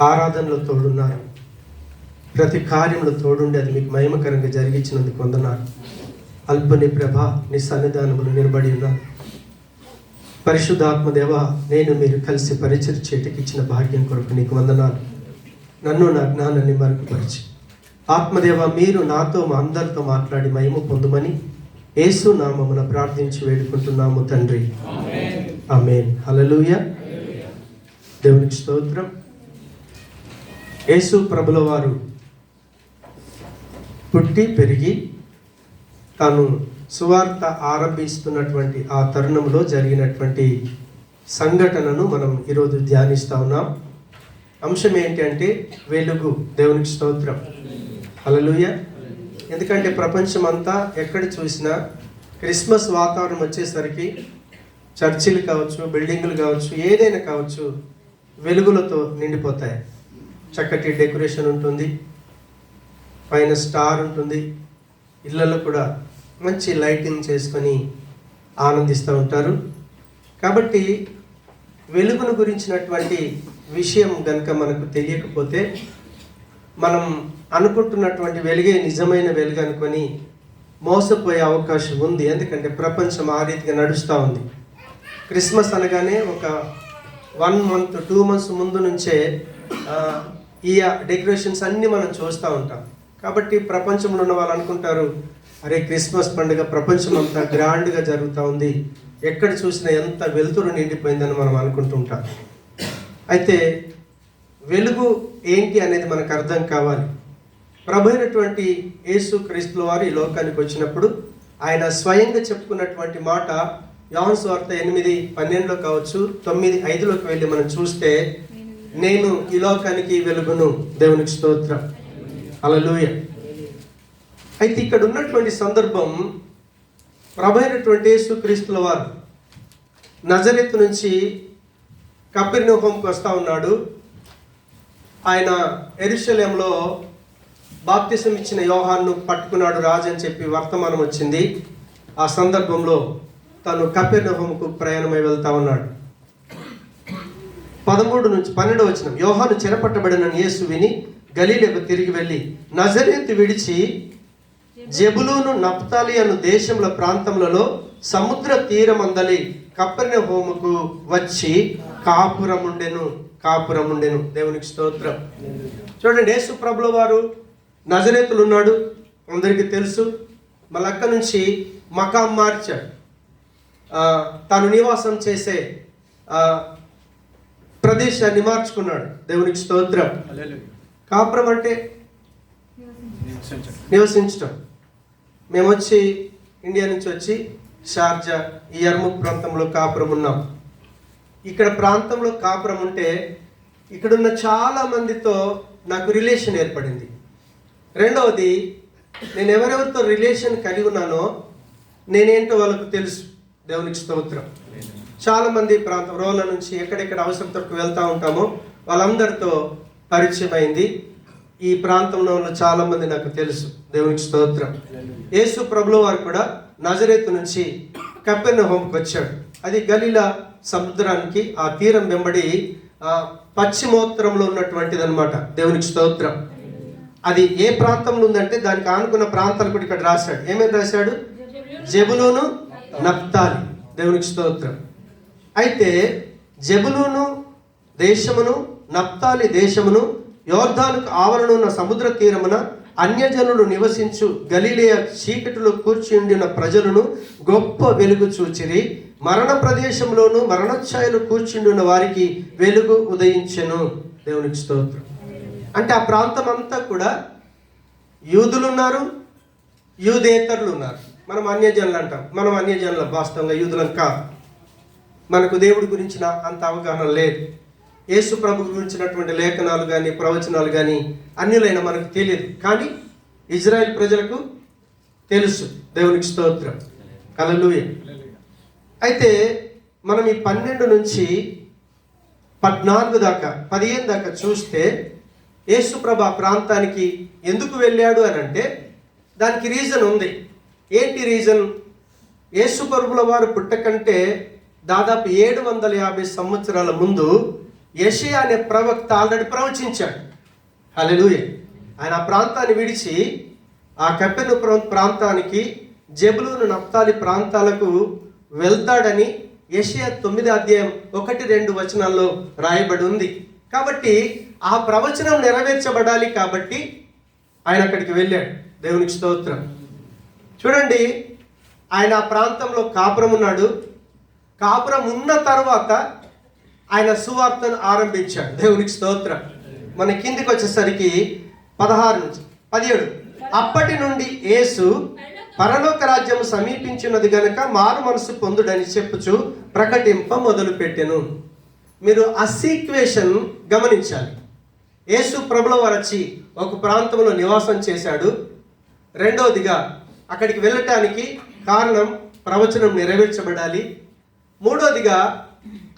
ఆరాధనలో తోడున్నారు, ప్రతి కార్యంలో తోడుండి అది మీకు మహిమకరంగా జరిగించినందుకు వందనాలు. అల్పని ప్రభ నీ సన్నిధానములు నిలబడి ఉన్నాను. పరిశుద్ధాత్మదేవ, నేను మీరు కలిసి పరిచయం చేయటకి ఇచ్చిన భాగ్యం కొరకు నీకు వందనాలు. నన్ను నా జ్ఞానాన్ని మరుగుపరిచి ఆత్మదేవ మీరు నాతో మా అందరితో మాట్లాడి మహిమ పొందుమని యేసు నామమున ప్రార్థించి వేడుకుంటున్నాము తండ్రి, ఆమేన్. హల్లెలూయా. దేవునికి స్తోత్రం. యేసు ప్రభుల వారు పుట్టి పెరిగి తాను సువార్త ఆరంభిస్తున్నటువంటి ఆ తరుణంలో జరిగినటువంటి సంఘటనను మనం ఈరోజు ధ్యానిస్తూ ఉన్నాం. అంశం ఏంటి అంటే వెలుగు. దేవునికి స్తోత్రం. హల్లెలూయా. ఎందుకంటే ప్రపంచం అంతా ఎక్కడ చూసినా క్రిస్మస్ వాతావరణం వచ్చేసరికి చర్చిలు కావచ్చు, బిల్డింగులు కావచ్చు, ఏదైనా కావచ్చు, వెలుగులతో నిండిపోతాయి. చక్కటి డెకరేషన్ ఉంటుంది, పైన స్టార్ ఉంటుంది, ఇళ్ళల్లో కూడా మంచి లైటింగ్ చేసుకొని ఆనందిస్తూ ఉంటారు. కాబట్టి వెలుగును గురించినటువంటి విషయం కనుక మనకు తెలియకపోతే మనం అనుకుంటున్నటువంటి వెలుగే నిజమైన వెలుగు అనుకొని మోసపోయే అవకాశం ఉంది. ఎందుకంటే ప్రపంచం ఆ రీతిగా నడుస్తూ ఉంది. క్రిస్మస్ అనగానే ఒక 1 month 2 months ముందు నుంచే ఈ డెకరేషన్స్ అన్నీ మనం చూస్తూ ఉంటాం. కాబట్టి ప్రపంచంలో ఉన్న వాళ్ళు అనుకుంటారు, అరే క్రిస్మస్ పండుగ ప్రపంచం అంతా గ్రాండ్గా జరుగుతూ ఉంది, ఎక్కడ చూసినా ఎంత వెలుతురు నిండిపోయిందని మనం అనుకుంటుంటాం. అయితే వెలుగు ఏంటి అనేది మనకు అర్థం కావాలి. ప్రభు అయినటువంటి యేసు క్రీస్తుల వారు ఈ లోకానికి వచ్చినప్పుడు ఆయన స్వయంగా చెప్పుకున్నటువంటి మాట యోహాను సువార్త 8:12 కావచ్చు, 9:5 వెళ్ళి మనం చూస్తే, నేను ఈ లోకానికి వెలుగును. దేవునికి స్తోత్రం. హల్లెలూయా. అయితే ఇక్కడ ఉన్నటువంటి సందర్భం, ప్రభు అయినటువంటి యేసు క్రీస్తుల వారు నజరేతు నుంచి కపెర్నహూముకు వస్తూ ఉన్నాడు. ఆయన యెరూషలేములో బాప్తిసం ఇచ్చిన యోహాను పట్టుకున్నాడు రాజు అని చెప్పి వర్తమానం వచ్చింది. ఆ సందర్భంలో తను కపెర్నహూముకు ప్రయాణమై వెళ్తా ఉన్నాడు. 13-12 యోహాను చెరపట్టబడిన యేసు విని గలీలకు తిరిగి వెళ్ళి నజరేతు విడిచి జెబులూను నఫ్తాలి అను దేశముల ప్రాంతములలో సముద్ర తీరమందలి కపెర్నహూముకు వచ్చి కాపురముండెను. దేవునికి స్తోత్రం. చూడండి, యేసు ప్రభుల వారు నజరేతులు ఉన్నాడు, అందరికీ తెలుసు. మళ్ళీ అక్కడి నుంచి మకాం మార్చాడు. తాను నివాసం చేసే ప్రదేశాన్ని మార్చుకున్నాడు. దేవునికి స్తోత్రం. కాపురం అంటే నివసించటం. మేము వచ్చి ఇండియా నుంచి వచ్చి షార్జా, ఈ యర్ముక్ ప్రాంతంలో కాపురం ఉన్నాం. ఇక్కడ ప్రాంతంలో కాపురం ఉంటే ఇక్కడున్న చాలా మందితో నాకు రిలేషన్ ఏర్పడింది. రెండవది, నేను ఎవరెవరితో రిలేషన్ కలిగి ఉన్నానో నేనేంటో వాళ్ళకు తెలుసు. దేవునికి స్తోత్రం. చాలామంది ప్రాంతం రోడ్ల నుంచి ఎక్కడెక్కడ అవసరంతో వెళ్తూ ఉంటామో వాళ్ళందరితో పరిచయం అయింది. ఈ ప్రాంతంలో ఉన్న చాలామంది నాకు తెలుసు. దేవునికి స్తోత్రం. యేసు ప్రభుల వారు కూడా నజరేతు నుంచి కపెర్నహూముకు వచ్చాడు. అది గలీలా సముద్రానికి ఆ తీరం వెంబడి పశ్చిమోత్తరంలో ఉన్నటువంటిది అనమాట. దేవునికి స్తోత్రం. అది ఏ ప్రాంతంలో ఉందంటే దానికి ఆనుకున్న ప్రాంతాలు కూడా ఇక్కడ రాశాడు. ఏమేమి రాశాడు? జెబులూను, నఫ్తాలి. దేవునికి స్తోత్రం. అయితే జెబులూను దేశమును, నఫ్తాలి దేశమును, యోర్దానుకు ఆవరణ ఉన్న సముద్ర తీరమున అన్యజనులు నివసించు గలిలయ చీకటిలో కూర్చుండిన ప్రజలను గొప్ప వెలుగు చూచిరి. మరణ ప్రదేశంలోను మరణఛాయలు కూర్చుండిన వారికి వెలుగు ఉదయించెను. దేవునికి స్తోత్రం. అంటే ఆ ప్రాంతం అంతా కూడా యూదులు ఉన్నారు, యూదేతరులు ఉన్నారు. మనం అన్యజనులు అంటాం. మనం అన్యజనులు, వాస్తవంగా యూదులం కాదు. మనకు దేవుడి గురించిన అంత అవగాహన లేదు. యేసు ప్రభు గురించినటువంటి లేఖనాలు కానీ ప్రవచనాలు కానీ అన్యులైన మనకు తెలియదు. కానీ ఇజ్రాయెల్ ప్రజలకు తెలుసు. దేవునికి స్తోత్రం. హల్లెలూయా. అయితే మనం ఈ 12 నుంచి 14 దాకా 15 దాకా చూస్తే యేసు ప్రభు ఆ ప్రాంతానికి ఎందుకు వెళ్ళాడు అని అంటే దానికి రీజన్ ఉంది. ఏంటి రీజన్? యేసు ప్రభుల వారు పుట్టకంటే దాదాపు 750 సంవత్సరాల ముందు యెషయా అనే ప్రవక్త ఆల్రెడీ ప్రవచించాడు. హల్లెలూయా. ఆయన ఆ ప్రాంతాన్ని విడిచి ఆ కపెర్నహూము ప్రాంతానికి, జెబులూను నఫ్తాలి ప్రాంతాలకు వెళ్తాడని యెషయా 9:1-2 రాయబడి ఉంది. కాబట్టి ఆ ప్రవచనం నెరవేర్చబడాలి కాబట్టి ఆయన అక్కడికి వెళ్ళాడు. దేవునికి స్తోత్రం. చూడండి, ఆయన ఆ ప్రాంతంలో కాపురం ఉన్నాడు. కాపురం ఉన్న తర్వాత ఆయన సువార్తను ఆరంభించాడు. దేవునికి స్తోత్రం. మన కిందికి వచ్చేసరికి 16-17. అప్పటి నుండి యేసు పరలోక రాజ్యం సమీపించినది గనుక మారు మనసు పొందుడని చెప్పుచు ప్రకటింప మొదలుపెట్టెను. మీరు ఆ సీక్వేషన్ గమనించాలి. యేసు ప్రభుల వారు వచ్చి ఒక ప్రాంతంలో నివాసం చేశాడు. రెండవదిగా అక్కడికి వెళ్ళటానికి కారణం ప్రవచనం నెరవేర్చబడాలి. మూడవదిగా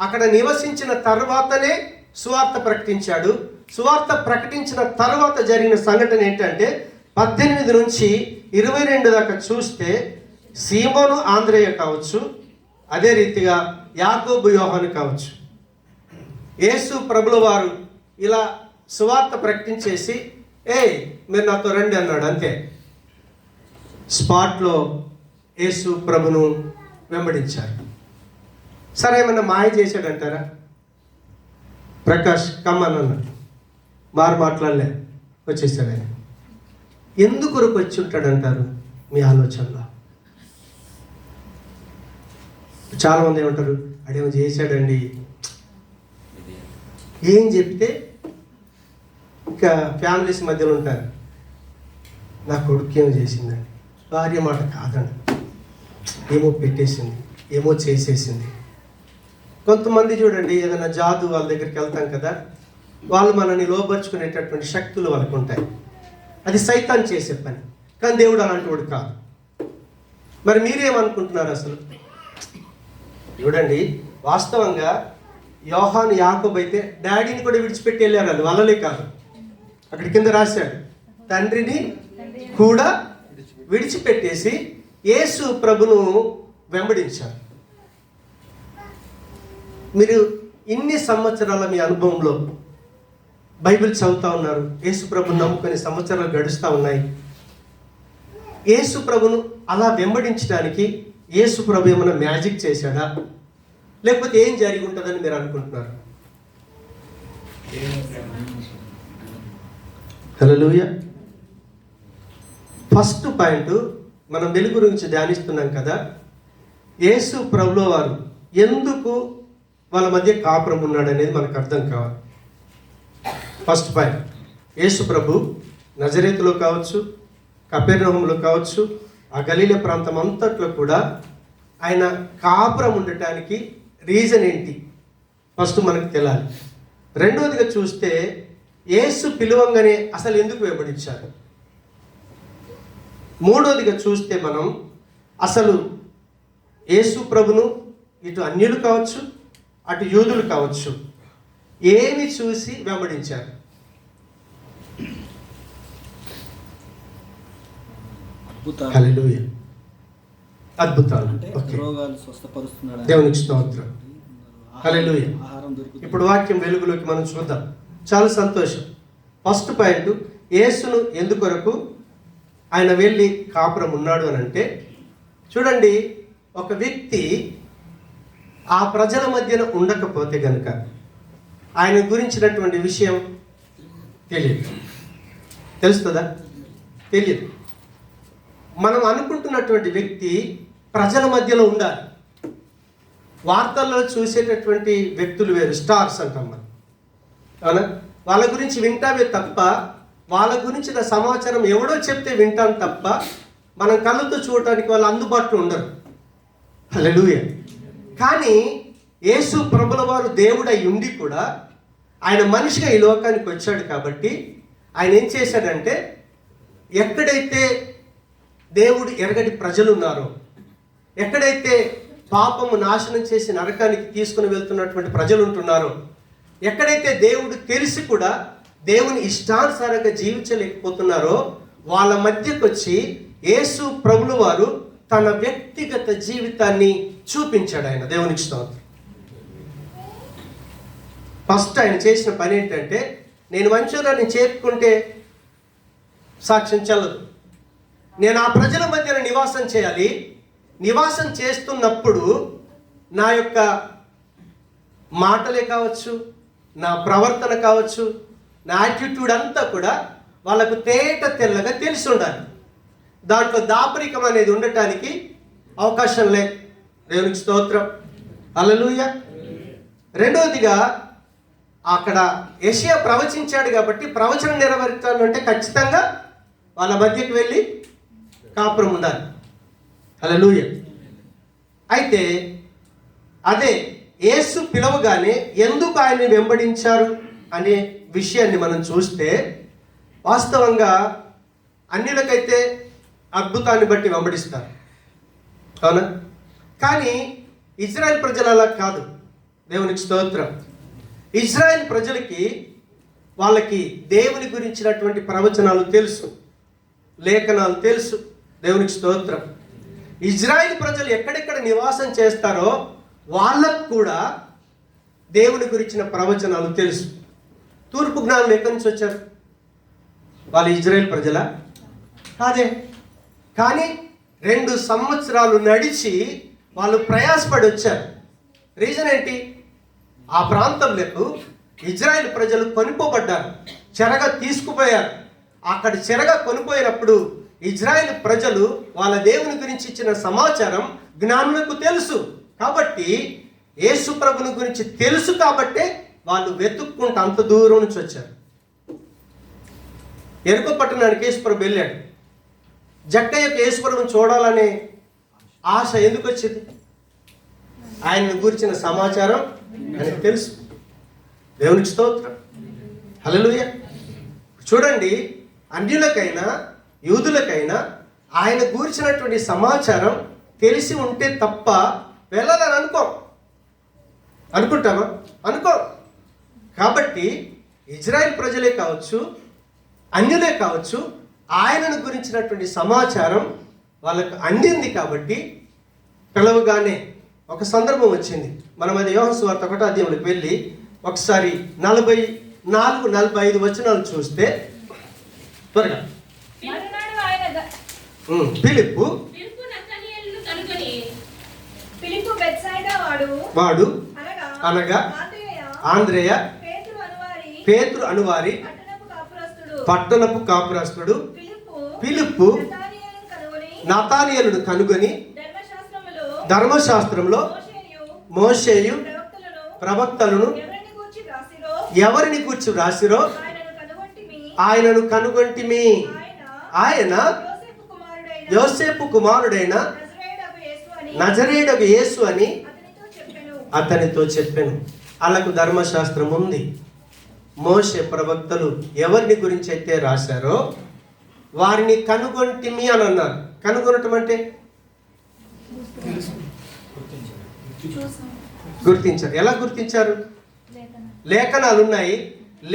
అక్కడ నివసించిన తర్వాతనే సువార్త ప్రకటించాడు. సువార్త ప్రకటించిన తర్వాత జరిగిన సంఘటన ఏంటంటే 18-22 దాకా చూస్తే సీమోను ఆంద్రేయ కావచ్చు, అదే రీతిగా యాకోబు యోహాను కావచ్చు. యేసు ప్రభుల వారు ఇలా సువార్త ప్రకటించేసి మీరు నాతో రండి అన్నాడు. అంతే. స్పాట్లో యేసు ప్రభును వెంబడించారు. సరే, ఏమన్నా మాయ చేశాడంటారా? ప్రకాష్ కమ్మన్ అన్నాడు, మాట్లాడలే, వచ్చేసాడు ఆయన. ఎందుకు వచ్చి ఉంటాడంటారు మీ ఆలోచనలో? చాలామంది ఏమంటారు, అడేమో చేశాడండి. ఏం చెప్తే ఇంకా ఫ్యామిలీస్ మధ్యలో ఉంటారు, నా కొడుకు ఏమో చేసిందండి, భార్య మాట కాదండి, ఏమో పెట్టేసింది, ఏమో చేసేసింది. కొంతమంది చూడండి, ఏదైనా జాదు వాళ్ళ దగ్గరికి వెళ్తాం కదా, వాళ్ళు మనల్ని లోపరుచుకునేటటువంటి శక్తులు వాళ్ళకు ఉంటాయి. అది సైతాన్ చేసే పని. కానీ దేవుడు అలాంటి వాడు కాదు. మరి మీరేమనుకుంటున్నారు అసలు? చూడండి, వాస్తవంగా యోహాను యాకోబు అయితే డాడీని కూడా విడిచిపెట్టి వెళ్ళారు. అది వాళ్ళలే కాదు, అక్కడి కింద రాశాడు, తండ్రిని కూడా విడిచిపెట్టేసి యేసు ప్రభును వెంబడించారు. మీరు ఇన్ని సంవత్సరాల మీ అనుభవంలో బైబిల్ చదువుతూ ఉన్నారు, యేసు ప్రభుని నమ్ముకునే సంవత్సరాలు గడుస్తూ ఉన్నాయి. యేసు ప్రభును అలా వెంబడించడానికి యేసు ప్రభు ఏమైనా మ్యాజిక్ చేశాడా, లేకపోతే ఏం జరిగి ఉంటుందని మీరు అనుకుంటున్నారు? హల్లెలూయా. ఫస్ట్ పాయింట్, మనం వెలుగు గురించి ధ్యానిస్తున్నాం కదా. యేసు ప్రభుల వారు ఎందుకు వాళ్ళ మధ్య కాపురం ఉన్నాడు అనేది మనకు అర్థం కావాలి. ఫస్ట్ పాయింట్, యేసు ప్రభు నజరేతులో కావచ్చు, కపెర్నహూములో కావచ్చు, ఆ గలీలే ప్రాంతం అంతట్లో కూడా ఆయన కాపురం ఉండటానికి రీజన్ ఏంటి ఫస్ట్ మనకు తెలియాలి. రెండవదిగా చూస్తే యేసు పిలువంగానే అసలు ఎందుకు వెంబడించారు. మూడవదిగా చూస్తే మనం అసలు యేసు ప్రభును ఇటు అన్యులు కావచ్చు, అటు యూదులు కావచ్చు, ఏమి చూసి వెంబడించారు? హల్లెలూయా. అద్భుతాలు. దేవునికి స్తోత్రం. హల్లెలూయా. ఇప్పుడు వాక్యం వెలుగులోకి మనం చూద్దాం. చాలా సంతోషం. ఫస్ట్ పాయింట్, యేసును ఎందుకొరకు ఆయన వెళ్ళి కాపురం ఉన్నాడు అని అంటే, చూడండి, ఒక వ్యక్తి ఆ ప్రజల మధ్యన ఉండకపోతే కనుక ఆయన గురించినటువంటి విషయం తెలియదు. తెలుస్తుందా? తెలియదు. మనం అనుకుంటున్నటువంటి వ్యక్తి ప్రజల మధ్యలో ఉండాలి. వార్తల్లో చూసేటటువంటి వ్యక్తులు వేరు, స్టార్స్ అంటాం మనం, అవునా? వాళ్ళ గురించి వింటామే తప్ప, వాళ్ళ గురించిన సమాచారం ఎవడో చెప్తే వింటాం తప్ప, మనం కళ్ళతో చూడటానికి వాళ్ళు అందుబాటులో ఉండరు. హల్లెలూయా. కానీ యేసు ప్రభుల వారు దేవుడై ఉండి కూడా ఆయన మనిషిగా ఈ లోకానికి వచ్చాడు కాబట్టి ఆయన ఏం చేశాడంటే, ఎక్కడైతే దేవుడు ఎరగని ప్రజలు ఉన్నారో, ఎక్కడైతే పాపము నాశనం చేసి నరకానికి తీసుకుని వెళ్తున్నటువంటి ప్రజలు ఉంటున్నారో, ఎక్కడైతే దేవుడు తెలిసి కూడా దేవుని ఇష్టానుసారంగా జీవించలేకపోతున్నారో, వాళ్ళ మధ్యకు వచ్చి యేసు ప్రభుల వారు తన వ్యక్తిగత జీవితాన్ని చూపించాడు. ఆయన దేవునికి స్తోత్రం. ఫస్ట్ ఆయన చేసిన పని ఏంటంటే, నేను మంచూరాన్ని చేరుకుంటే సాక్ష్యం చెల్లదు, నేను ఆ ప్రజల మధ్యన నివాసం చేయాలి. నివాసం చేస్తున్నప్పుడు నా యొక్క మాటలే కావచ్చు, నా ప్రవర్తన కావచ్చు, నా యాటిట్యూడ్ అంతా కూడా వాళ్ళకు తేట తెల్లగా తెలిసి ఉండాలి. దాంట్లో దాపరికం అనేది ఉండటానికి అవకాశం లేదు. దేవునికి స్తోత్రం, హల్లెలూయా. రెండవదిగా, అక్కడ యెషయా ప్రవచించాడు కాబట్టి ప్రవచనం నెరవేర్చాలంటే ఖచ్చితంగా వాళ్ళ మధ్యకి వెళ్ళి కాపురం ఉండాలి. హల్లెలూయా. అయితే అదే యేసు పిలవగానే ఎందుకు ఆయన్ని వెంబడించారు అనే విషయాన్ని మనం చూస్తే, వాస్తవంగా అన్యులకైతే అద్భుతాన్ని బట్టి వెంబడిస్తారు, అవునా? కానీ ఇజ్రాయెల్ ప్రజలు అలా కాదు. దేవునికి స్తోత్రం. ఇజ్రాయెల్ ప్రజలకి వాళ్ళకి దేవుని గురించినటువంటి ప్రవచనాలు తెలుసు, లేఖనాలు తెలుసు. దేవునికి స్తోత్రం. ఇజ్రాయెల్ ప్రజలు ఎక్కడెక్కడ నివాసం చేస్తారో వాళ్ళకు కూడా దేవుని గురించిన ప్రవచనాలు తెలుసు. తూర్పు జ్ఞానులు ఎక్కడి నుంచి వచ్చారు? వాళ్ళు ఇజ్రాయెల్ ప్రజలా? కాదే. కానీ 2 సంవత్సరాలు నడిచి వాళ్ళు ప్రయాసపడి వచ్చారు. రీజన్ ఏంటి? ఆ ప్రాంతంలో ఇజ్రాయెల్ ప్రజలు కొనిపోబడ్డారు, చెరగా తీసుకుపోయారు. అక్కడ చెరగా కొనిపోయినప్పుడు ఇజ్రాయెల్ ప్రజలు వాళ్ళ దేవుని గురించి ఇచ్చిన సమాచారం జ్ఞానులకు తెలుసు. కాబట్టి యేసు ప్రభుని గురించి తెలుసు కాబట్టే వాళ్ళు వెతుక్కుంటూ అంత దూరం నుంచి వచ్చారు. ఎరుకో పట్టణానికి యేసు ప్రభు వెళ్ళాడు. జక్కయ్యకు యేసు ప్రభుని చూడాలనే ఆశ ఎందుకు వచ్చింది? ఆయనను గురించిన సమాచారం ఆయనకు తెలుసు. దేవునికి స్తోత్రం, హల్లెలూయా. చూడండి, అన్యులకైనా యూదులకైనా ఆయన గురించినటువంటి సమాచారం తెలిసి ఉంటే తప్ప వెళ్ళాలని అనుకుంటామా? అనుకో. కాబట్టి ఇజ్రాయెల్ ప్రజలే కావచ్చు, అన్యులే కావచ్చు, ఆయనను గురించినటువంటి సమాచారం వాళ్ళకు అందింది. కాబట్టి పిలవగానే ఒక సందర్భం వచ్చింది. మనం అది యోహాను సువార్త 1వ అధ్యాయంలోకి వెళ్ళి ఒకసారి 44-45 వచనాలు చూస్తే త్వరగా. ఫిలిప్పు వాడు అనగా ఆంద్రేయ, పేతురు అనువారి పట్టణపు కాపురస్తుడు ఫిలిప్పు నతానియేలును కనుగొని ధర్మశాస్త్రంలో మోషేయు ప్రవక్తలను ఎవరిని గూర్చి వ్రాసిరో ఆయనను కనుగొంటిమి. ఆయన యోసేపు కుమారుడైన నజరేయుడగు యేసు అని అతనితో చెప్పాను. అలాకు ధర్మశాస్త్రం ఉంది, మోషే ప్రవక్తలు ఎవరిని గురించి అయితే రాశారో వారిని కనుగొంటిమి అని అన్నారు. కనుగొనటం అంటే గుర్తించారు. ఎలా గుర్తించారు? లేఖనాలు ఉన్నాయి.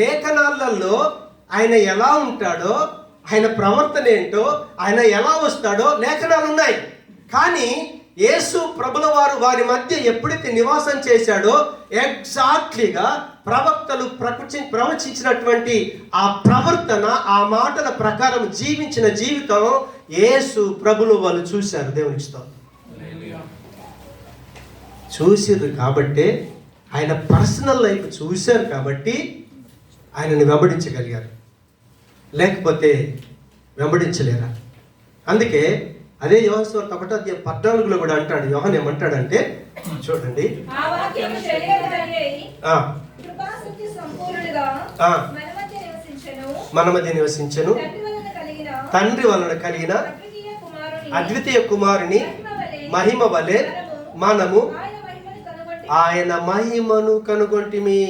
లేఖనాలలో ఆయన ఎలా ఉంటాడో, ఆయన ప్రవర్తన ఏంటో, ఆయన ఎలా వస్తాడో లేఖనాలు ఉన్నాయి. కానీ యేసు ప్రభుల వారు వారి మధ్య ఎప్పుడైతే నివాసం చేశాడో ఎగ్జాక్ట్లీగా ప్రవక్తలు ప్రవచించినటువంటి ఆ ప్రవర్తన, ఆ మాటల ప్రకారం జీవించిన జీవితం యేసు ప్రభులు వాళ్ళు చూశారు. దేవునికి స్తోత్రం. చూసిర్రు కాబట్టే, ఆయన పర్సనల్ లైఫ్ చూశారు కాబట్టి ఆయనని వెంబడించగలిగారు, లేకపోతే వెంబడించలేరా? అందుకే అదే యోహాను సువార్త 1వ అధ్యాయం 14లో కూడా అంటాడు. యోహాను ఏమంటాడంటే, చూడండి, మన మధ్య నివసించెను, తండ్రి వలన కలిగిన అద్వితీయ కుమారుని మహిమ వలె మనము ఆయన మహిమను కనుగొంటిమి.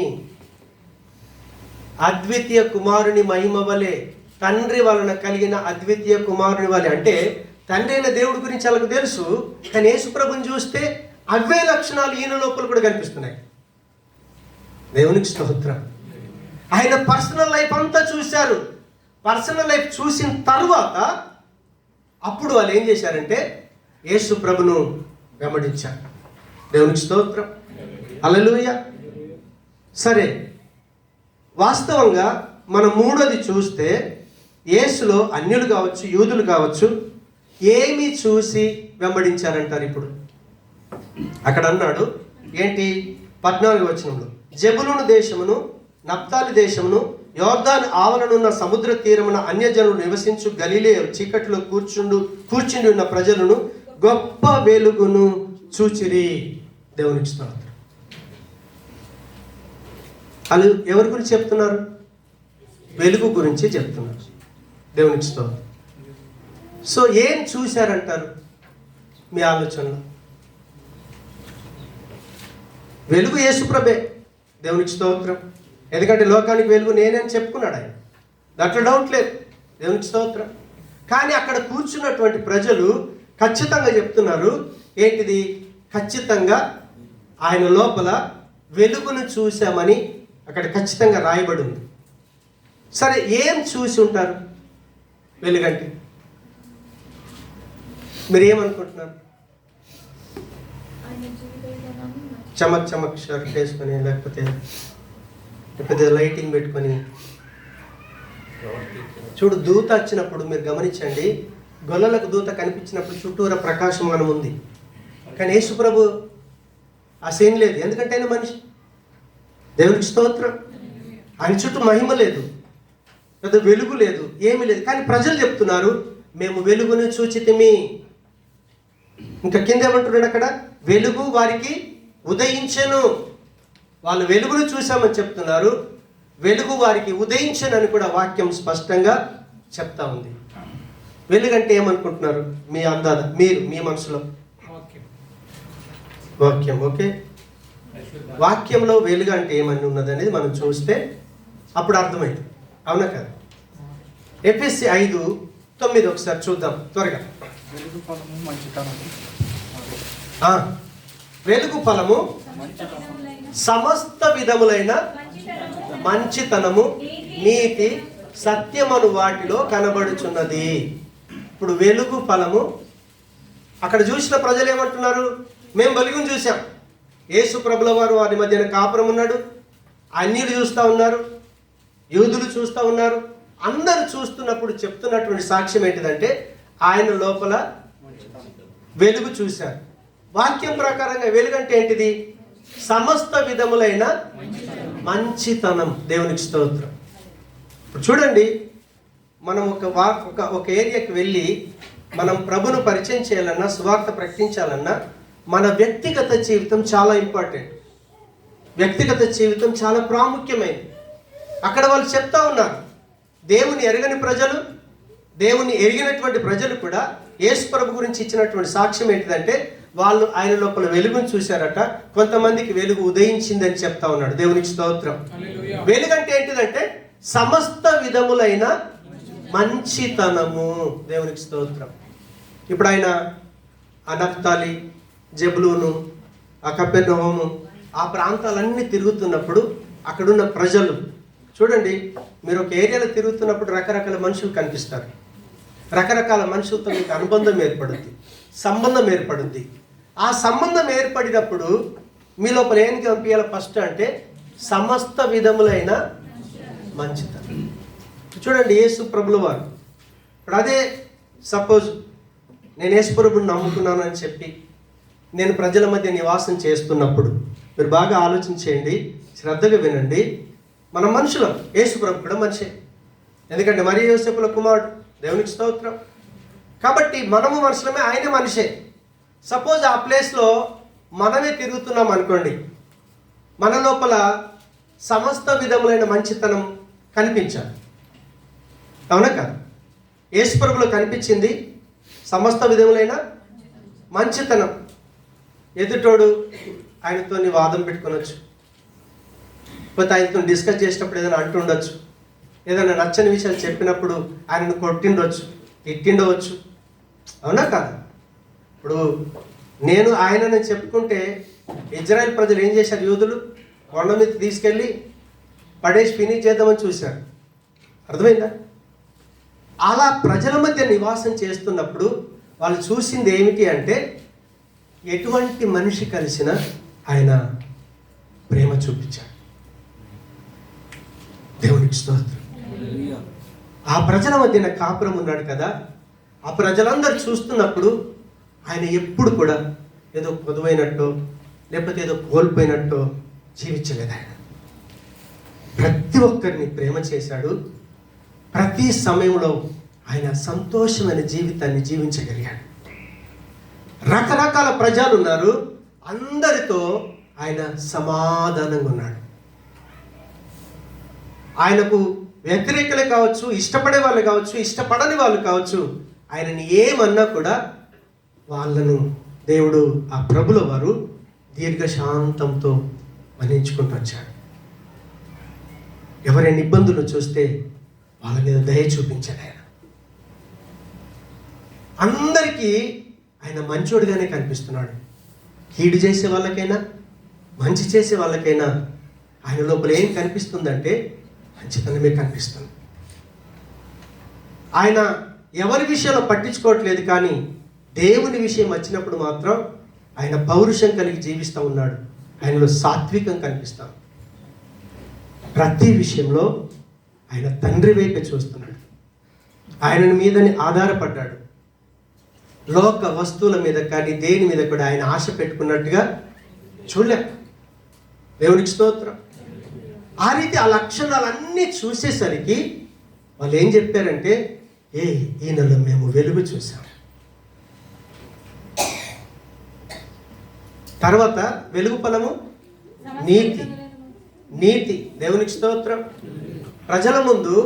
అద్వితీయ కుమారుని మహిమ వలె, తండ్రి వలన కలిగిన అద్వితీయ కుమారుని వలె. అంటే తండ్రి అయిన దేవుడి గురించి వాళ్ళకు తెలుసు, కానీ యేసు ప్రభుని చూస్తే అవే లక్షణాలు ఈయన లోపల కూడా కనిపిస్తున్నాయి. దేవునికి స్తోత్రం. ఆయన పర్సనల్ లైఫ్ అంతా చూశారు. పర్సనల్ లైఫ్ చూసిన తర్వాత అప్పుడు వాళ్ళు ఏం చేశారంటే యేసు ప్రభును వెంబడించారు. దేవునికి స్తోత్రం, హల్లెలూయా. సరే, వాస్తవంగా మనం మూడోది చూస్తే యేసులో అన్యులు కావచ్చు, యూదులు కావచ్చు, ఏమి చూసి వెంబడించారంటారు. ఇప్పుడు అక్కడ అన్నాడు ఏంటి, 14వ వచనంలో, జెబులూను దేశమును నప్తాలి దేశమును యోర్దాను ఆవలనున్న సముద్ర తీరమున అన్యజనులు నివసించు గలిలయ చీకటిలో కూర్చుండి ఉన్న ప్రజలను గొప్ప వెలుగును చూచిరి. దేవునికి స్తోత్రం. వాళ్ళు ఎవరి గురించి చెప్తున్నారు? వెలుగు గురించి చెప్తున్నారు. దేవునికి స్తోత్రం. సో ఏం చూశారంటారు మీ ఆలోచనలో? వెలుగు యేసుప్రభే. దేవునికి స్తోత్రం. ఎందుకంటే లోకానికి వెలుగు నేనని చెప్పుకున్నాడు ఆయన, దాంట్లో డౌట్ లేదు. దేవునికి స్తోత్రం. కానీ అక్కడ కూర్చున్నటువంటి ప్రజలు ఖచ్చితంగా చెప్తున్నారు ఏంటిది, ఖచ్చితంగా ఆయన లోపల వెలుగును చూశామని అక్కడ ఖచ్చితంగా రాయబడి ఉంది. సరే, ఏం చూసి ఉంటారు వెలుగంటే? మీరు ఏమనుకుంటున్నారు? చమక్ చమక్ షర్ట్ వేసుకొని, లేకపోతే లైటింగ్ పెట్టుకొని. చూడు, దూత వచ్చినప్పుడు మీరు గమనించండి, గొల్లలకు దూత కనిపించినప్పుడు చుట్టూరా ప్రకాశమానం ఉంది. కానీ యేసు ప్రభు ఆ సీన్ లేదు. ఎందుకంటే ఆయన మనిషి. దేవునికి స్తోత్రం. ఆయన చుట్టూ మహిమ లేదు, పెద్ద వెలుగు లేదు, ఏమీ లేదు. కానీ ప్రజలు చెప్తున్నారు మేము వెలుగును చూచితిమి. ఇంకా కింద ఏమంటున్నాడు అక్కడ, వెలుగు వారికి ఉదయించెను. వాళ్ళు వెలుగును చూసామని చెప్తున్నారు, వెలుగు వారికి ఉదయించెనని కూడా వాక్యం స్పష్టంగా చెప్తా ఉంది. వెలుగంటే ఏమనుకుంటున్నారు మీ అందాద, మీరు మీ మనసులో? వాక్యం. ఓకే, వాక్యంలో వెలుగు అంటే ఏమని ఉన్నది అనేది మనం చూస్తే అప్పుడు అర్థమైంది. అవునా కదా? ఎఫెసీ 5:9 ఒకసారి చూద్దాం త్వరగా. వెలుగు ఫలము సమస్త విధములైన మంచితనము, నీతి, సత్యమను వాటిలో కనబడుచున్నది. ఇప్పుడు వెలుగు ఫలము, అక్కడ చూసిన ప్రజలు ఏమంటున్నారు? మేము వెలుగును చూసాం. యేసు ప్రభుల వారు వారి మధ్యన కాపురం ఉన్నాడు, అన్యులు చూస్తూ ఉన్నారు, యూదులు చూస్తూ ఉన్నారు. అందరూ చూస్తున్నప్పుడు చెప్తున్నటువంటి సాక్ష్యం ఏంటిదంటే ఆయన లోపల వెలుగు చూశారు. వాక్యం ప్రకారంగా వెలుగంటే ఏంటిది? సమస్త విధములైన మంచితనం. దేవునికి స్తోత్రం. ఇప్పుడు చూడండి, మనం ఒక ఏరియాకి వెళ్ళి మనం ప్రభును పరిచయం చేయాలన్నా, సువార్త ప్రకటించాలన్నా మన వ్యక్తిగత జీవితం చాలా ఇంపార్టెంట్. వ్యక్తిగత జీవితం చాలా ప్రాముఖ్యమైనది. అక్కడ వాళ్ళు చెప్తా ఉన్నారు, దేవుని ఎరగని ప్రజలు, దేవుని ఎరిగినటువంటి ప్రజలు కూడా యేసు ప్రభు గురించి ఇచ్చినటువంటి సాక్ష్యం ఏంటిదంటే వాళ్ళు ఆయన లోపల వెలుగును చూశారట. కొంతమందికి వెలుగు ఉదయించిందని చెప్తా ఉన్నాడు. దేవునికి స్తోత్రం. వెలుగంటే ఏంటిదంటే సమస్త విధములైన మంచితనము. దేవునికి స్తోత్రం. ఇప్పుడు ఆయన ఆ నఫ్తాలి, జెబులూను, ఆ కపెర్నహూము, ఆ ప్రాంతాలన్నీ తిరుగుతున్నప్పుడు అక్కడున్న ప్రజలు చూడండి, మీరు ఒక ఏరియాలో తిరుగుతున్నప్పుడు రకరకాల మనుషులు కనిపిస్తారు. రకరకాల మనుషులతో మీకు అనుబంధం ఏర్పడుద్ది, సంబంధం ఏర్పడుద్ది. ఆ సంబంధం ఏర్పడినప్పుడు మీ లోపల ఏం కనిపించాలి? ఫస్ట్ అంటే సమస్త విధములైన మంచితనం. చూడండి, యేసు ప్రభుల వారు ఇప్పుడు అదే సపోజ్ నేను యేసు ప్రభుని నమ్ముకున్నాను అని చెప్పి నేను ప్రజల మధ్య నివాసం చేస్తున్నప్పుడు మీరు బాగా ఆలోచన చేయండి, శ్రద్ధగా వినండి. మన మనుషులం, యేసు ప్రభు కూడా మనిషే. ఎందుకంటే మరి యోసేపుల కుమారుడు. దేవునికి స్తోత్రం. కాబట్టి మనము మనుషులమే, ఆయన మనిషే. సపోజ్ ఆ ప్లేస్లో మనమే తిరుగుతున్నాం అనుకోండి, మన లోపల సమస్త విధములైన మంచితనం కనిపించాలి. అవునా కదా? యేసు ప్రభులో కనిపించింది సమస్త విధములైన మంచితనం. ఎదుటోడు ఆయనతో వాదం పెట్టుకోవచ్చు, లేకపోతే ఆయనతో డిస్కస్ చేసేటప్పుడు ఏదైనా అంటుండొచ్చు, ఏదైనా నచ్చని విషయాలు చెప్పినప్పుడు ఆయనను కొట్టిండొచ్చు, తిట్టిండవచ్చు. అవునా కాదు? ఇప్పుడు నేను ఆయనని చెప్పుకుంటే ఇజ్రాయెల్ ప్రజలు ఏం చేశారు? యూదులు కొండ మీద తీసుకెళ్ళి పడేసి ఫినిష్ చేద్దామని చూశారు. అర్థమైందా? అలా ప్రజల మధ్య నివాసం చేస్తున్నప్పుడు వాళ్ళు చూసింది ఏమిటి అంటే ఎటువంటి మనిషి కలిసినా ఆయన ప్రేమ చూపించాడు. దేవునికి స్తోత్రం. ఆ ప్రజల మధ్యన కాపురం ఉన్నాడు కదా, ఆ ప్రజలందరూ చూస్తున్నప్పుడు ఆయన ఎప్పుడు కూడా ఏదో పొదువైనట్టు లేకపోతే ఏదో కోల్పోయినట్టు జీవించలేదు. ఆయన ప్రతి ఒక్కరిని ప్రేమ చేశాడు. ప్రతి సమయంలో ఆయన సంతోషమైన జీవితాన్ని జీవించగలిగాడు. రకరకాల ప్రజలు ఉన్నారు, అందరితో ఆయన సమాధానంగా ఉన్నాడు. ఆయనకు వ్యతిరేకలే కావచ్చు, ఇష్టపడే వాళ్ళు కావచ్చు, ఇష్టపడని వాళ్ళు కావచ్చు, ఆయనని ఏమన్నా కూడా వాళ్ళను దేవుడు, ఆ ప్రభుల వారు దీర్ఘశాంతంతో మన్నించుకుంటూ వచ్చాడు. ఎవరైనా ఇబ్బందులు చూస్తే వాళ్ళ మీద దయ చూపించాడు ఆయన. అందరికీ ఆయన మంచోడిగానే కనిపిస్తున్నాడు. కీడు చేసే వాళ్ళకైనా మంచి చేసే వాళ్ళకైనా ఆయన లోపల ఏం కనిపిస్తుందంటే మంచితనమే కనిపిస్తుంది. ఆయన ఎవరి విషయంలో పట్టించుకోవట్లేదు, కానీ దేవుని విషయం వచ్చినప్పుడు మాత్రం ఆయన పౌరుషం కలిగి జీవిస్తూ ఉన్నాడు. ఆయనలో సాత్వికం కనిపిస్తాం. ప్రతి విషయంలో ఆయన తండ్రి వైపే చూస్తున్నాడు. ఆయన మీదని ఆధారపడ్డాడు. లోక వస్తువుల మీద కానీ దేని మీద కూడా ఆయన ఆశ పెట్టుకున్నట్టుగా చూడలేక. దేవునికి స్తోత్రం. ఆ రీతి ఆ లక్షణాలన్నీ చూసేసరికి వాళ్ళు ఏం చెప్పారంటే, ఈయనలో మేము వెలుగు చూసాం. తర్వాత వెలుగు ఫలము నీతి. నీతి. దేవునికి స్తోత్రం. ప్రజల ముందు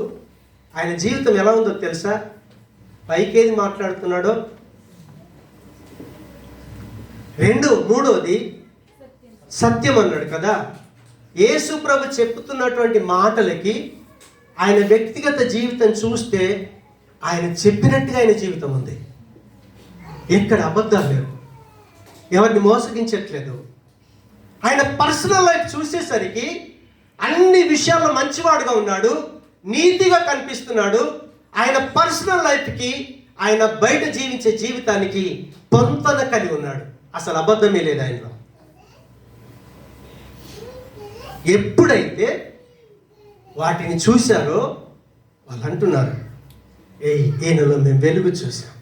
ఆయన జీవితం ఎలా ఉందో తెలుసా? పైకేది మాట్లాడుతున్నాడో, మూడోది సత్యం అన్నాడు కదా. యేసు ప్రభు చెప్పుతున్నటువంటి మాటలకి ఆయన వ్యక్తిగత జీవితం చూస్తే ఆయన చెప్పినట్టుగా ఆయన జీవితం ఉంది. ఎక్కడ అబద్ధాలు లేవు, ఎవరిని మోసగించట్లేదు. ఆయన పర్సనల్ లైఫ్ చూసేసరికి అన్ని విషయాల్లో మంచివాడుగా ఉన్నాడు, నీతిగా కనిపిస్తున్నాడు. ఆయన పర్సనల్ లైఫ్కి ఆయన బయట జీవించే జీవితానికి పొంతన కలిగి ఉన్నాడు. అసలు అబద్ధమే లేదు ఆయనలో. ఎప్పుడైతే వాటిని చూశారో వాళ్ళు అంటున్నారు, ఈయనలో మేము వెలుగు చూసాం.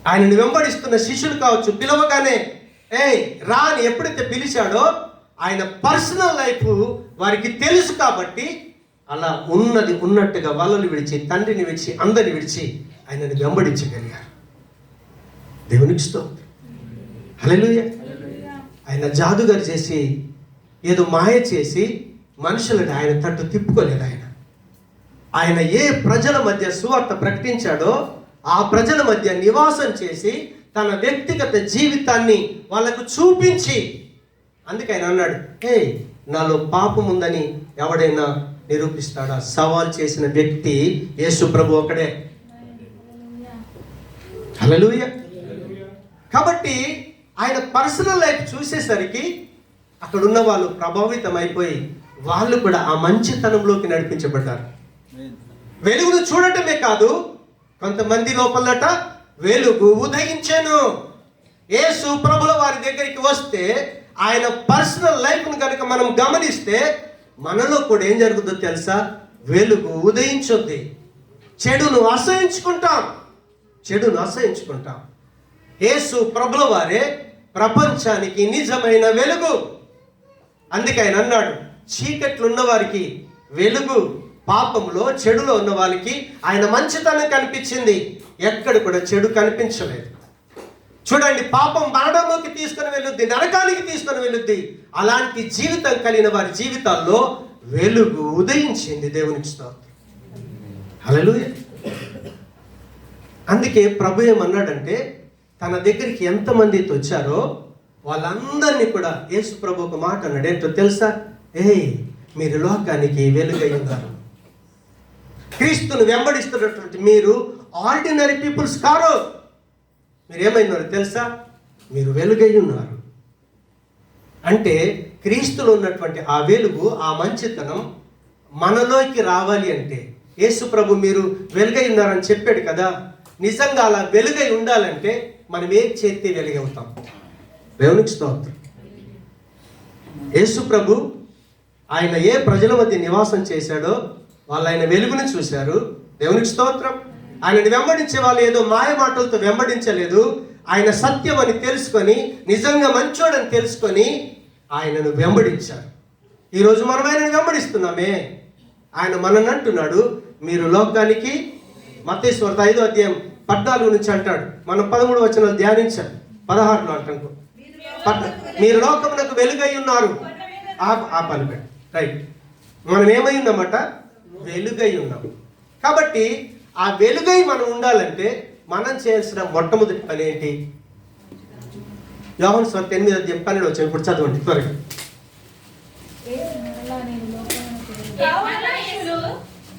ఆయనను వెంబడిస్తున్న శిష్యులు కావచ్చు, పిలవగానే రా అని ఎప్పుడైతే పిలిచాడో ఆయన పర్సనల్ లైఫ్ వారికి తెలుసు కాబట్టి అలా ఉన్నది ఉన్నట్టుగా వాళ్ళని విడిచి, తండ్రిని విడిచి, అందరిని విడిచి ఆయనని వెంబడించగలిగారు. దేవునికి స్తోత్రం. హల్లెలూయా. ఆయన జాదుగారు చేసి ఏదో మాయ చేసి మనుషులను ఆయన తట్టు తిప్పుకోలేదు. ఆయన ఏ ప్రజల మధ్య సువార్త ప్రకటించాడో ఆ ప్రజల మధ్య నివాసం చేసి తన వ్యక్తిగత జీవితాన్ని వాళ్ళకు చూపించి, అందుకే ఆయన అన్నాడు, నాలో పాపం ఉందని ఎవడైనా నిరూపిస్తాడా? సవాల్ చేసిన వ్యక్తి యేసు ప్రభు ఒకడే. హల్లెలూయా. కాబట్టి ఆయన పర్సనల్ లైఫ్ చూసేసరికి అక్కడ ఉన్న వాళ్ళు ప్రభావితం అయిపోయి వాళ్ళు కూడా ఆ మంచితనంలోకి నడిపించబడ్డారు. వెలుగును చూడటమే కాదు, కొంతమంది లోపలట వెలుగు ఉదయించెను. యేసు ప్రభుల వారి దగ్గరికి వస్తే ఆయన పర్సనల్ లైఫ్ను కనుక మనం గమనిస్తే మనలో కూడా ఏం జరుగుతుందో తెలుసా? వెలుగు ఉదయించుద్ది. చెడును అసహించుకుంటాం. యేసు ప్రభుల వారే ప్రపంచానికి నిజమైన వెలుగు. అందుకే ఆయన అన్నాడు, చీకట్లు ఉన్న వారికి వెలుగు, పాపంలో చెడులో ఉన్న వాళ్ళకి ఆయన మంచితనం కనిపించింది. ఎక్కడ కూడా చెడు కనిపించలేదు. చూడండి, పాపం మరణంలోకి తీసుకొని వెళ్ళుద్ది, నరకానికి తీసుకొని వెళ్ళుద్ది. అలాంటి జీవితం కలిగిన వారి జీవితాల్లో వెలుగు ఉదయించింది. దేవునికి స్తోత్రం. హల్లెలూయా. అందుకే ప్రభు ఏమన్నాడంటే, తన దగ్గరికి ఎంతమందితో వచ్చారో వాళ్ళందరినీ కూడా యేసు ప్రభు ఒక మాట అన్నాడు. ఏంటో తెలుసా? మీరు లోకానికి వెలుగై ఉన్నారు. క్రీస్తును వెంబడిస్తున్నటువంటి మీరు ఆర్డినరీ పీపుల్స్ కారు. మీరు ఏమైనారు తెలుసా? మీరు వెలుగై ఉన్నారు. అంటే క్రీస్తులో ఉన్నటువంటి ఆ వెలుగు, ఆ మంచితనం మనలోకి రావాలి అంటే యేసు ప్రభు మీరు వెలుగై ఉన్నారని చెప్పాడు కదా. నిజంగా అలా వెలుగై ఉండాలంటే మనం ఏం చేస్తే వెలుగవుతాం? దేవునికి స్తోత్రం. యేసు ప్రభు ఆయన ఏ ప్రజల మధ్య నివాసం చేశాడో వాళ్ళు ఆయన వెలుగును చూశారు. దేవునికి స్తోత్రం. ఆయనని వెంబడించే వాళ్ళు ఏదో మాయ మాటలతో వెంబడించలేదు. ఆయన సత్యం అని తెలుసుకొని, నిజంగా మంచోడని తెలుసుకొని ఆయనను వెంబడించారు. ఈరోజు మనం ఆయనను వెంబడిస్తున్నామే. ఆయన మనల్ని అంటున్నాడు, మీరు లోకానికి, మత్తయి వార్త 5వ అధ్యాయం 14 నుంచి అంటాడు. మనం 13 వచనాలు ధ్యానించాం. 16లో అంటాను, మీరు లోకమునకు వెలుగై ఉన్నారు. ఆ పని పెట్టి రైట్. మనం ఏమై ఉన్నామట? వెలుగై ఉన్నాం. కాబట్టి ఆ వెలుగై మనం ఉండాలంటే మనం చేయాల్సిన మొట్టమొదటి పని ఏంటి? యోహాను సువార్త 8వ అధ్యాయం 12 వచ్చాం. ఇప్పుడు చదవండి త్వరగా.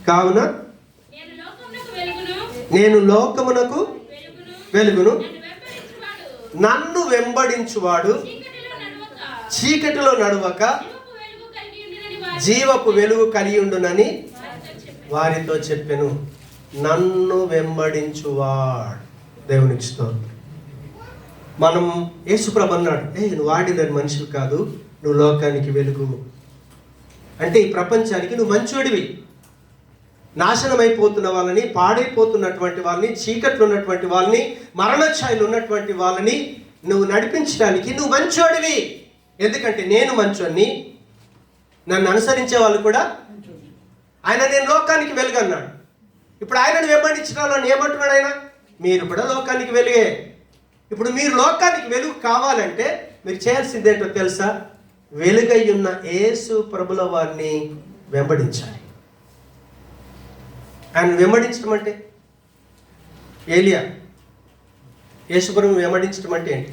కావున నేను లోకమునకు వెలుగును, నన్ను వెంబడించువాడు చీకటిలో నడవక జీవపు వెలుగు కలిగి ఉండునని వారితో చెప్పెను. నన్ను వెంబడించువాడు. దేవునికి స్తోత్రం. మనం యేసుప్రభు అన్నాడు, నువ్వు ఆర్డినరీ మనిషివి కాదు, నువ్వు లోకానికి వెలుగు. అంటే ఈ ప్రపంచానికి నువ్వు మంచోడివి. నాశనమైపోతున్న వాళ్ళని, పాడైపోతున్నటువంటి వాళ్ళని, చీకట్లు ఉన్నటువంటి వాళ్ళని, మరణఛాయలు ఉన్నటువంటి వాళ్ళని నువ్వు నడిపించడానికి నువ్వు మంచోడివి. ఎందుకంటే నేను మంచోడిని, నన్ను అనుసరించే వాళ్ళు కూడా. ఆయన నేను లోకానికి వెలుగు అన్నాడు. ఇప్పుడు ఆయనను వెంబడించిన వాళ్ళని ఏమంటున్నాడు ఆయన? మీరు కూడా లోకానికి వెలుగే. ఇప్పుడు మీరు లోకానికి వెలుగు కావాలంటే మీరు చేయాల్సిందేంటో తెలుసా? వెలుగై ఉన్న యేసు ప్రభుల వారిని వెంబడించాలి. ఆయన వెంబడించడం అంటే, ఏలియా యేసు ప్రభువుని వెంబడించడం అంటే ఏంటి?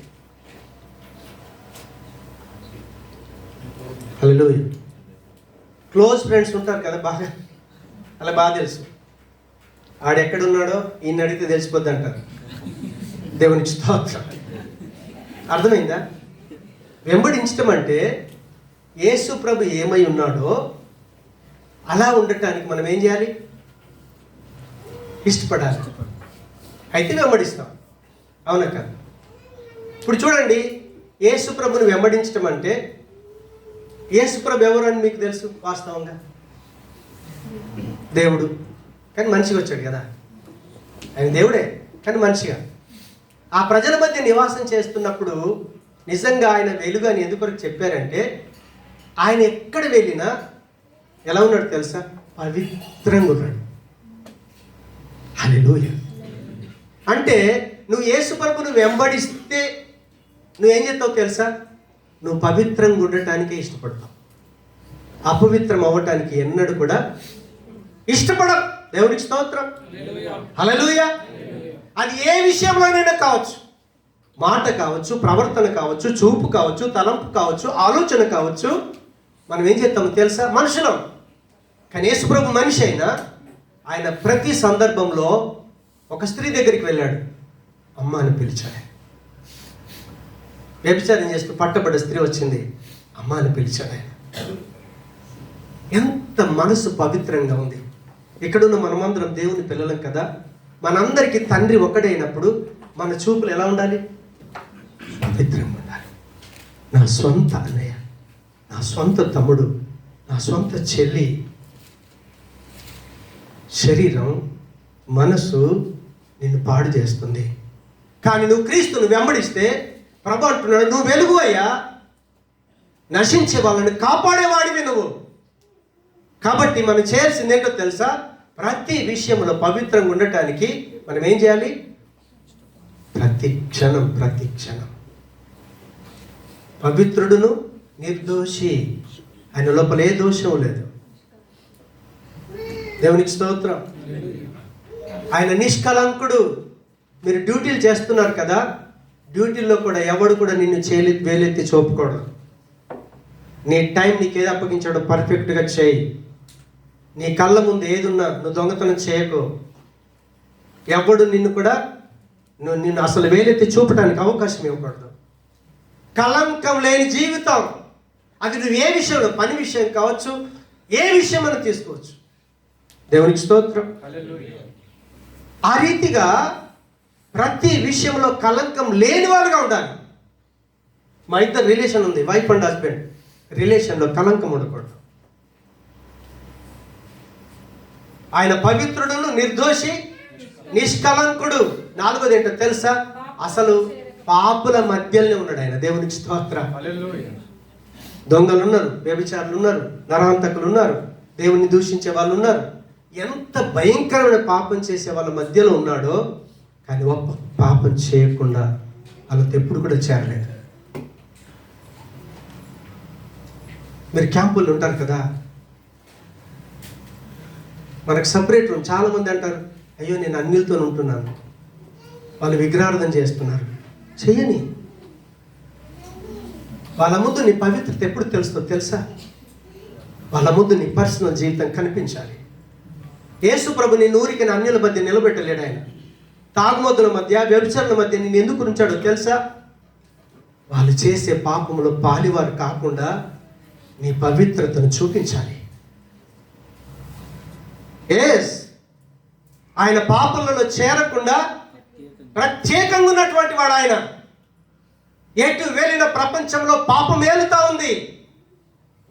హల్లెలూయా. క్లోజ్ ఫ్రెండ్స్ ఉంటారు కదా, బాగా అలా బాగా తెలుసు. ఆడెక్కడున్నాడో ఈయన అడిగితే తెలిసిపోద్ది అంటారు. దేవునికి స్తోత్రం. అర్థమైందా? వెంబడించడం అంటే యేసు ప్రభు ఏమై ఉన్నాడో అలా ఉండటానికి మనం ఏం చేయాలి? ఇష్టపడాలి. అయితే వెంబడిస్తాం. అవునా కాదు? ఇప్పుడు చూడండి, యేసు ప్రభుని వెంబడించడం అంటే, యేసు ప్రభు ఎవరు అని మీకు తెలుసు వాస్తవంగా? దేవుడు. కానీ మనిషిగా వచ్చాడు కదా. ఆయన దేవుడే కానీ మనిషిగా. ఆ ప్రజల మధ్య నివాసం చేస్తున్నప్పుడు నిజంగా ఆయన వెలుగు అని ఎందుకు చెప్పారంటే, ఆయన ఎక్కడ వెళ్ళినా ఎలా ఉన్నాడు తెలుసా? పవిత్రంగా ఉన్నాడు. హల్లెలూయా. అంటే నువ్వు యేసు ప్రభువును వెంబడిస్తే నువ్వేం చేస్తావు తెలుసా? నువ్వు పవిత్రంగా ఉండటానికే ఇష్టపడతావు. అపవిత్రం అవ్వటానికి ఎన్నడూ కూడా ఇష్టపడవు. దేవునికి స్తోత్రం. హల్లెలూయా. అది ఏ విషయంలోనైనా కావచ్చు. మాట కావచ్చు, ప్రవర్తన కావచ్చు, చూపు కావచ్చు, తలంపు కావచ్చు, ఆలోచన కావచ్చు. మనం ఏం చేస్తామో తెలుసా? మనుషులం. కానీ యేసు ప్రభు మనిషి అయినా ఆయన ప్రతి సందర్భంలో ఒక స్త్రీ దగ్గరికి వెళ్ళాడు, అమ్మ అని పిలిచాడు. వ్యభిచారం చేస్తూ పట్టబడ్డ స్త్రీ వచ్చింది, అమ్మ అని పిలిచాడు. ఎంత మనసు పవిత్రంగా ఉంది. ఇక్కడున్న మనమందరం దేవుని పిల్లలం కదా. మనందరికీ తండ్రి ఒక్కడైనప్పుడు మన చూపులు ఎలా ఉండాలి? పవిత్రంగా ఉండాలి. నా సొంత అన్నయ్య, నా సొంత తమ్ముడు, నా సొంత చెల్లి, శరీరం, మనసు నిన్ను పాడు చేస్తుంది. కానీ నువ్వు క్రీస్తును వెంబడిస్తే ప్రభు అంటున్నాడు, నువ్వు వెలుగు అయ్యా, నశించే వాళ్ళని కాపాడేవాడివి నువ్వు. కాబట్టి మనం చేయాల్సింది ఏంటో తెలుసా? ప్రతి విషయంలో పవిత్రంగా ఉండటానికి మనం ఏం చేయాలి? ప్రతి క్షణం పవిత్రుడును నిర్దోషి, ఆయన లోపల ఏ దోషం లేదు. దేవునికి స్తోత్రం. ఆయన నిష్కలంకుడు. మీరు డ్యూటీలు చేస్తున్నారు కదా, డ్యూటీల్లో కూడా ఎవడు కూడా నిన్ను వేలెత్తి చూపకూడదు. నీ టైం నీకు ఏది అప్పగించాడో పర్ఫెక్ట్గా చేయి. నీ కళ్ళ ముందు ఏది ఉన్నా నువ్వు దొంగతనం చేయకు. ఎవడు నిన్ను అసలు వేలెత్తి చూపడానికి అవకాశం ఇవ్వకూడదు. కలంకం లేని జీవితం. అది నువ్వు ఏ విషయంలో, పని విషయం కావచ్చు, ఏ విషయం అని తీసుకోవచ్చు. దేవునికి స్తోత్రం. ఆ రీతిగా ప్రతి విషయంలో కలంకం లేని వాళ్ళుగా ఉండాలి. మా ఇద్దరు రిలేషన్ ఉంది, వైఫ్ అండ్ హస్బెండ్ రిలేషన్లో కలంకం ఉండకూడదు. ఆయన పవిత్రుడును, నిర్దోషి, నిష్కలంకుడు. 4వది ఏంటో తెలుసా? అసలు పాపుల మధ్యలోనే ఉన్నాడు ఆయన. దేవునికి స్తోత్రం. దొంగలు ఉన్నారు, వ్యభిచారులు ఉన్నారు, నరహంతకులు ఉన్నారు, దేవుని దూషించే వాళ్ళు ఉన్నారు. ఎంత భయంకరమైన పాపం చేసే వాళ్ళ మధ్యలో ఉన్నాడో, కానీ ఒక్క పాపం చేయకుండా వాళ్ళతో ఎప్పుడు కూడా చేరలేదు. మీరు క్యాంపుల్లో ఉంటారు కదా, మనకు సపరేట్ రూమ్. చాలామంది అంటారు, అయ్యో నేను అన్యులతో ఉంటున్నాను, వాళ్ళు విగ్రహార్థం చేస్తున్నారు. చెయ్యని. వాళ్ళ ముందు నీ పవిత్రత ఎప్పుడు తెలుస్తుందో తెలుసా? వాళ్ళ ముందు నీ పర్సనల్ జీవితం కనిపించాలి. యేసు ప్రభు నిన్ను ఊరికి అన్యుల మధ్య నిలబెట్టలేడు. ఆయన తాగుమోదుల మధ్య, వ్యభిచారుల మధ్య నిన్ను ఎందుకు ఉంచాడో తెలుసా? వాళ్ళు చేసే పాపంలో పాలివారు కాకుండా నీ పవిత్రతను చూపించాలి. ఆయన పాపంలో చేరకుండా ప్రత్యేకంగా ఉన్నటువంటి వాడు ఆయన. ఎటు వెళ్ళిన ప్రపంచంలో పాపం ఏలుతా ఉంది,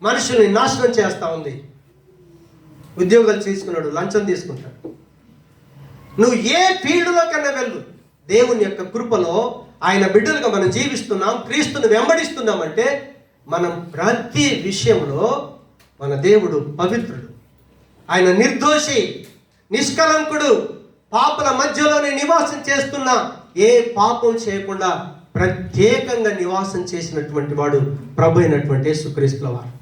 మనుషుల్ని నాశనం చేస్తూ ఉంది. ఉద్యోగాలు తీసుకున్నాడు, లంచం తీసుకుంటాడు. నువ్వు ఏ ఫీల్డ్లో కన్నా వెళ్ళు, దేవుని యొక్క కృపలో ఆయన బిడ్డలుగా మనం జీవిస్తున్నాం, క్రీస్తుని వెంబడిస్తున్నామంటే మనం ప్రతి విషయంలో మన దేవుడు పవిత్రుడు, ఆయన నిర్దోషి, నిష్కలంకుడు, పాపుల మధ్యలోనే నివాసం చేస్తున్నా ఏ పాపం చేయకుండా ప్రత్యేకంగా నివాసం చేసినటువంటి వాడు ప్రభు అయినటువంటి యేసుక్రీస్తుల వారు.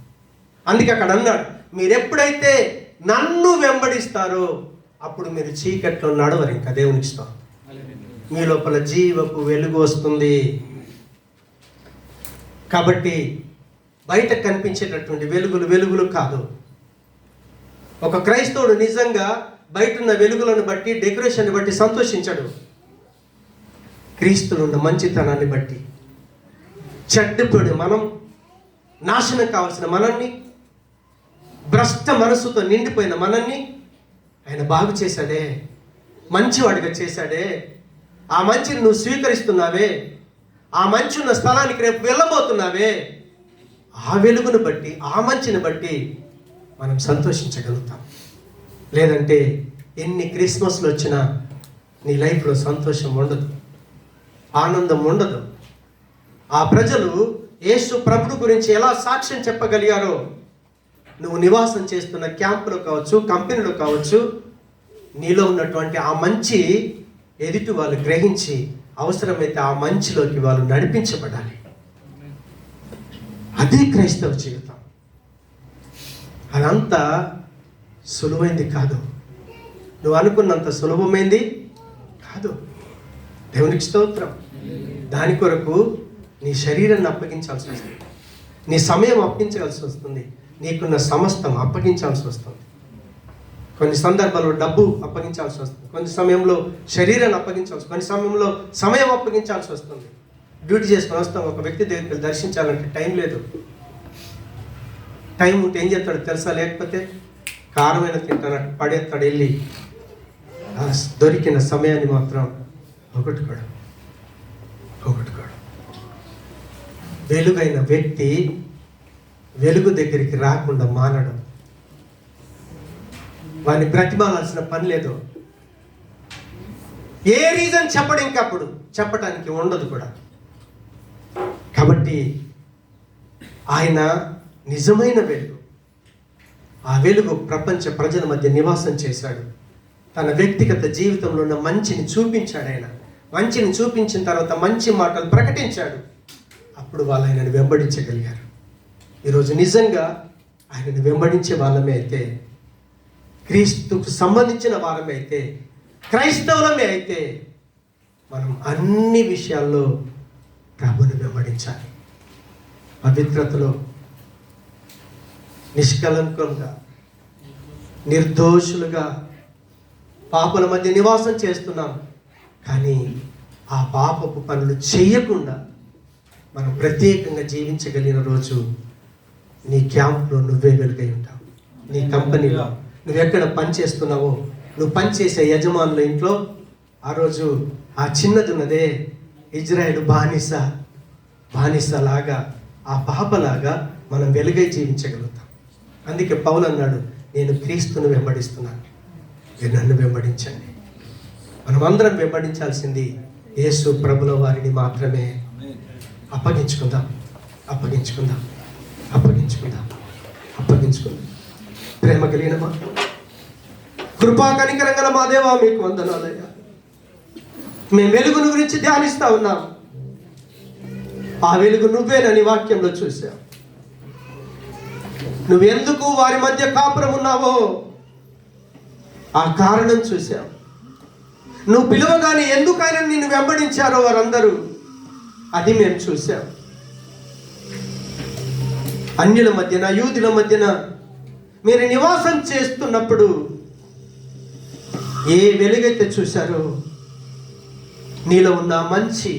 అందుకే అక్కడ అన్నాడు, మీరు ఎప్పుడైతే నన్ను వెంబడిస్తారో అప్పుడు మీరు చీకట్లో నడవరు. ఇంకా దేవునికి ఇష్టం, మీ లోపల జీవపు వెలుగు వస్తుంది. కాబట్టి బయట కనిపించేటటువంటి వెలుగులు కాదు. ఒక క్రైస్తవుడు నిజంగా బయట ఉన్న వెలుగులను బట్టి, డెకరేషన్ బట్టి సంతోషించడు. క్రీస్తులో ఉన్న మంచితనాన్ని బట్టి, చెడ్డపడి మనం నాశనం కావాల్సిన మనల్ని, భ్రష్ట మనసుతో నిండిపోయిన మనల్ని ఆయన బాగు చేశాడే, మంచివాడిగా చేశాడే. ఆ మంచిని నువ్వు స్వీకరిస్తున్నావే, ఆ మంచి ఉన్న స్థలానికి రేపు వెళ్ళబోతున్నావే. ఆ వెలుగును బట్టి, ఆ మంచిని బట్టి మనం సంతోషించగలుగుతాం. లేదంటే ఎన్ని క్రిస్మస్లు వచ్చినా నీ లైఫ్లో సంతోషం ఉండదు, ఆనందం ఉండదు. ఆ ప్రజలు యేసు ప్రభువు గురించి ఎలా సాక్ష్యం చెప్పగలిగారో, నువ్వు నివాసం చేస్తున్న క్యాంపులో కావచ్చు, కంపెనీలో కావచ్చు, నీలో ఉన్నటువంటి ఆ మంచి ఎదుటి వాళ్ళు గ్రహించి అవసరమైతే ఆ మంచిలోకి వాళ్ళు నడిపించబడాలి. అదే క్రైస్తవ జీవితం. అదంతా సులువైంది కాదు, నువ్వు అనుకున్నంత సులభమైంది కాదు. దేవునికి స్తోత్రం. దాని కొరకు నీ శరీరాన్ని అప్పగించాల్సి వస్తుంది, నీ సమయం అప్పగించాల్సి వస్తుంది, నీకున్న సమస్తం అప్పగించాల్సి వస్తుంది. కొన్ని సందర్భాల్లో డబ్బు అప్పగించాల్సి వస్తుంది, కొన్ని సమయంలో శరీరాన్ని అప్పగించాల్సి, కొన్ని సమయంలో సమయం అప్పగించాల్సి వస్తుంది. డ్యూటీ చేసుకొని వస్తాం, ఒక వ్యక్తి దగ్గరికి దర్శించాలంటే టైం లేదు. టైం ఉంటే ఏం చేస్తాడు తెలుసా? లేకపోతే కారమైన తింటాడు, పడేస్తాడు, వెళ్ళి దొరికిన సమయాన్ని మాత్రం ఒకటికోడు. వెలుగైన వ్యక్తి వెలుగు దగ్గరికి రాకుండా మానడం, వాడిని బ్రతిమాలాల్సిన పని లేదు. ఏ రీజన్ చెప్పడు, ఇంకప్పుడు చెప్పడానికి ఉండదు కూడా. కాబట్టి ఆయన నిజమైన వెలుగు. ఆ వెలుగు ప్రపంచ ప్రజల మధ్య నివాసం చేశాడు. తన వ్యక్తిగత జీవితంలో ఉన్న మంచిని చూపించాడు. ఆయన మంచిని చూపించిన తర్వాత మంచి మాటలు ప్రకటించాడు. అప్పుడు వాళ్ళు ఆయనను వెంబడించగలిగారు. ఈరోజు నిజంగా ఆయనను వెంబడించే వాళ్ళమే అయితే, క్రీస్తుకు సంబంధించిన వారమే అయితే, క్రైస్తవులమే అయితే, మనం అన్ని విషయాల్లో ప్రభుని వెంబడించాలి. పవిత్రతలో నిష్కలంకంగా, నిర్దోషులుగా పాపల మధ్య నివాసం చేస్తున్నాం. కానీ ఆ పాపపు పనులు చేయకుండా మనం ప్రత్యేకంగా జీవించగలిగిన రోజు నీ క్యాంప్లో నువ్వే వెలుగై ఉంటావు. నీ కంపెనీలో నువ్వెక్కడ పని చేస్తున్నావో, నువ్వు పనిచేసే యజమానుల ఇంట్లో ఆ రోజు ఆ చిన్నది ఉన్నదే, ఇజ్రాయేలు బానిసలాగా, ఆ పాపలాగా మనం వెలుగై జీవించగలుగుతాం. అందుకే పౌలు అన్నాడు, నేను క్రీస్తును వెంబడిస్తున్నాను. మీరు నన్ను వెంబడించండి. మనమందరం వెంబడించాల్సింది యేసు ప్రభుల వారిని మాత్రమే. అప్పగించుకుందాం, అప్పగించుకుందాం, అప్పగించుకుందాం, అప్పగించుకుందాం. ప్రేమ కలిగిన మా కృపా కనికరం గల మా దేవా, మీకు వందనాలయ్యా. మేము వెలుగును గురించి ధ్యానిస్తా ఉన్నాం. ఆ వెలుగు నువ్వేనని వాక్యంలో చూసాం. నువ్వెందుకు వారి మధ్య కాపురం ఉన్నావో ఆ కారణం చూసాం. నువ్వు పిలువగానే ఎందుకైనా నిన్ను వెంబడించారో వారందరూ, అది మేము చూసాం. అన్యుల మధ్యన యూదుల మధ్యన మీరు నివాసం చేస్తున్నప్పుడు ఏ వెలుగైతే చూశారో, నీలో ఉన్న మంచి,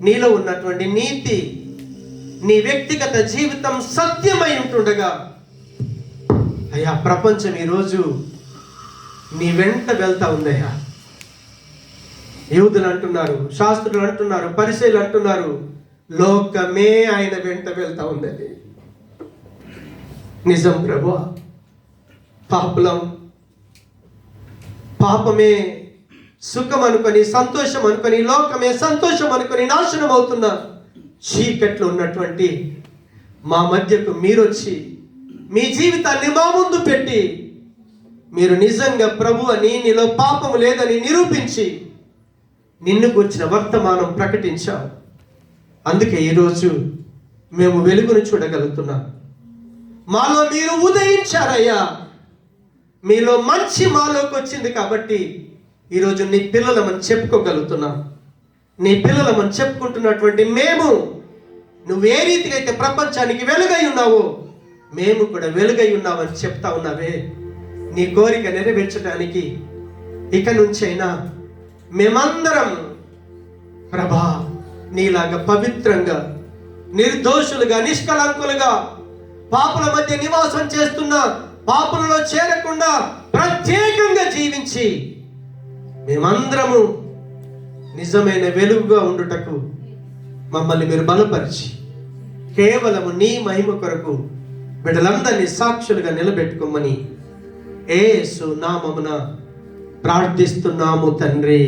నీలో ఉన్నటువంటి నీతి, నీ వ్యక్తిగత జీవితం సత్యమై ఉంటుండగా, అయ్యా ప్రపంచం ఈరోజు నీ వెంట వెళ్తా ఉందయ్యా. యూదులు అంటున్నారు, శాస్త్రులు అంటున్నారు, పరిసయ్యులు అంటున్నారు, లోకమే ఆయన వెంట వెళ్తా ఉందని. నిజం ప్రభువా, పాపమే సుఖం అనుకొని, సంతోషం అనుకొని, లోకమే సంతోషం అనుకొని నాశనం అవుతున్న చీకట్లో ఉన్నటువంటి మా మధ్యకు మీరొచ్చి మీ జీవితాన్ని మా ముందు పెట్టి, మీరు నిజంగా ప్రభు అని, నీలో పాపము లేదని నిరూపించి నిన్ను కూర్చిన వర్తమానం ప్రకటించావు. అందుకే ఈరోజు మేము వెలుగును చూడగలుగుతున్నాం. మాలో మీరు ఉదయించారయ్యా. మీలో మంచి మాలోకి వచ్చింది కాబట్టి ఈరోజు నీ పిల్లలమని చెప్పుకోగలుగుతున్నాం. నీ పిల్లలమని చెప్పుకుంటున్నటువంటి మేము, నువ్వు ఏ రీతిగా అయితే ప్రపంచానికి వెలుగై ఉన్నావో మేము కూడా వెలుగై ఉన్నామని చెప్తా ఉన్నావే. నీ కోరిక నెరవేర్చడానికి ఇక నుంచైనా మేమందరం ప్రభా నీలాగా పవిత్రంగా, నిర్దోషులుగా, నిష్కలంకులుగా, పాపుల మధ్య నివాసం చేస్తున్న, పాపులలో చేరకుండా ప్రత్యేకంగా జీవించి మేమందరము నిజమైన వెలుగుగా ఉండుటకు మమ్మల్ని మీరు బలపరిచి కేవలము నీ మహిమ కొరకు బిడ్డలందరినీ సాక్షులుగా నిలబెట్టుకోమని యేసు నామమున ప్రార్థిస్తున్నాము తండ్రి.